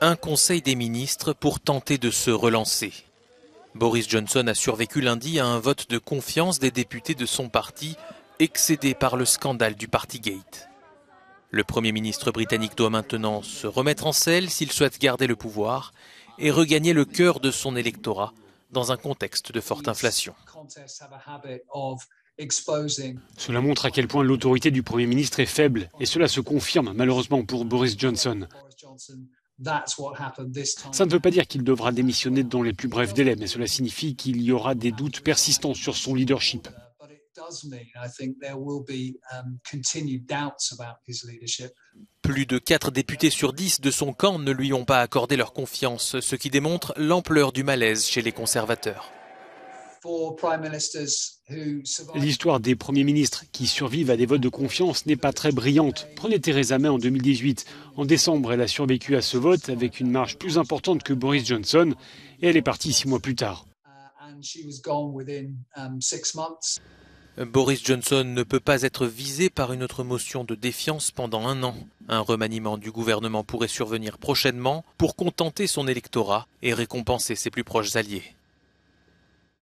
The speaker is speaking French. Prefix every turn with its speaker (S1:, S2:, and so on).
S1: Un conseil des ministres pour tenter de se relancer. Boris Johnson a survécu lundi à un vote de confiance des députés de son parti, excédé par le scandale du Partygate. Le Premier ministre britannique doit maintenant se remettre en selle s'il souhaite garder le pouvoir et regagner le cœur de son électorat dans un contexte de forte inflation.
S2: Cela montre à quel point l'autorité du Premier ministre est faible et cela se confirme malheureusement pour Boris Johnson. Ça ne veut pas dire qu'il devra démissionner dans les plus brefs délais, mais cela signifie qu'il y aura des doutes persistants sur son leadership.
S1: Plus de 4 députés sur 10 de son camp ne lui ont pas accordé leur confiance, ce qui démontre l'ampleur du malaise chez les conservateurs.
S2: L'histoire des premiers ministres qui survivent à des votes de confiance n'est pas très brillante. Prenez Theresa May en 2018. En décembre, elle a survécu à ce vote avec une marge plus importante que Boris Johnson et elle est partie 6 mois plus tard.
S1: Boris Johnson ne peut pas être visé par une autre motion de défiance pendant 1 an. Un remaniement du gouvernement pourrait survenir prochainement pour contenter son électorat et récompenser ses plus proches alliés.